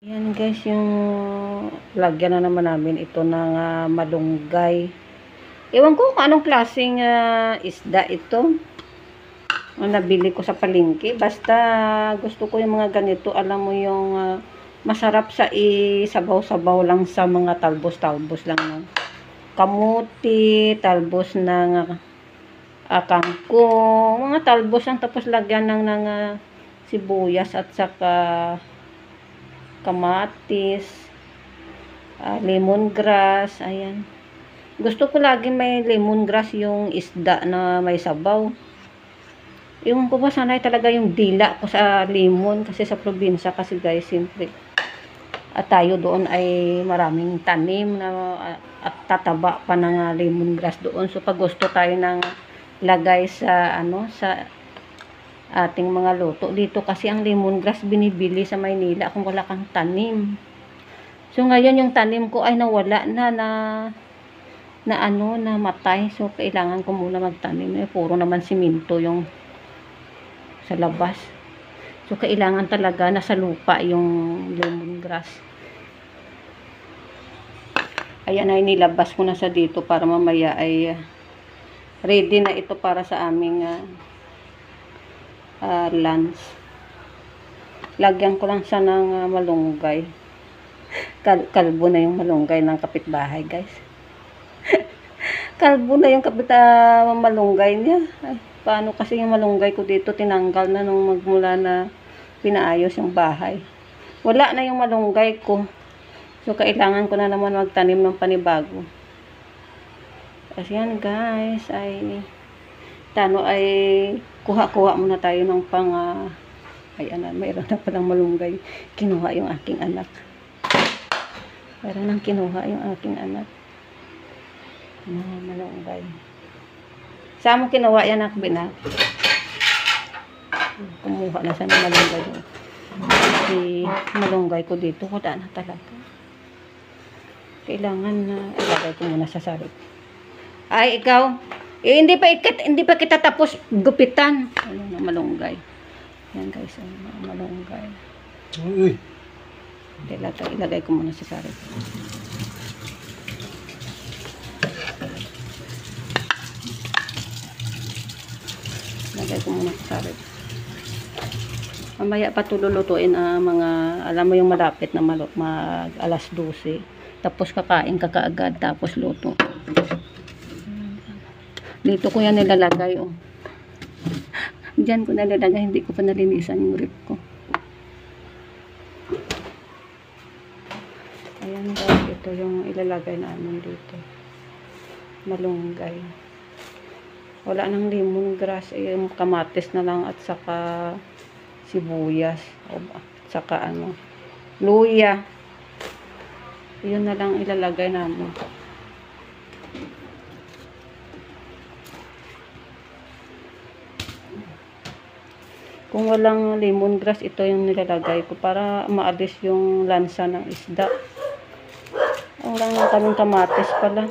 Yan guys, yung lagyan na naman namin ito ng malunggay. Ewan ko kung anong klaseng isda ito. Nabili ko sa palengke. Basta gusto ko yung mga ganito. Alam mo yung masarap sa isabaw-sabaw lang sa mga talbos-talbos lang ng kamuti, talbos ng kangkong, mga talbos lang, tapos lagyan ng sibuyas at saka kamatis, lemongrass. Ayan, gusto ko lagi may lemongrass yung isda na may sabaw. Yung ko pa, sanay talaga yung dila ko sa lemon kasi sa probinsya kasi guys, siyempre at tayo doon ay maraming tanim na at tataba pa ng lemongrass doon. So pag gusto tayo ng lagay sa sa ating mga luto dito, kasi ang lemongrass binibili sa Maynila kung wala kang tanim. So ngayon yung tanim ko ay nawala na matay. So kailangan ko muna magtanim. Puro naman simento yung sa labas. So kailangan talaga nasa lupa yung lemongrass. Ayan, ay nilabas ko na sa dito para mamaya ay ready na ito para sa aming lunch. Lagyan ko lang siya ng malunggay. Kalbo na yung malunggay ng kapitbahay guys. Kalbo na yung malunggay niya. Ay, paano kasi yung malunggay ko dito tinanggal na nung magmula na pinaayos yung bahay. Wala na yung malunggay ko. So kailangan ko na naman magtanim ng panibago. Kasi yan guys, ay kuha-kuha muna tayo ng mayroon na palang malunggay. Kinuha yung aking anak. Malunggay. Saan mo kinuha yan, anak bina? Kumuha na siya ng malunggay. Kasi malunggay ko dito, wala na talaga. Kailangan na ilagay ko muna sa sarip. Ay, ikaw, hindi pa kita tapos gupitan. Ano na malunggay. Yan guys, malunggay. Uy. Ilagay ko muna sa sarip. Ilagay ko muna sa sarip. Mamaya pa tululutuin mga, alam mo yung malapit na mag alas 12. Tapos kakain ka kaagad, tapos luto. Dito ko yan nilalagay, oh. Diyan ko nilalagay, hindi ko pa nalinisan yung rip ko. Ayan guys, ito yung ilalagay namin dito. Malunggay. Wala nang lemongrass, yung kamatis na lang at saka sibuyas, at saka luya. Yun na lang ilalagay namin. Kung walang lemongrass, ito yung nilalagay ko para maalis yung lansa ng isda. Ang lang ng kaming kamatis pala.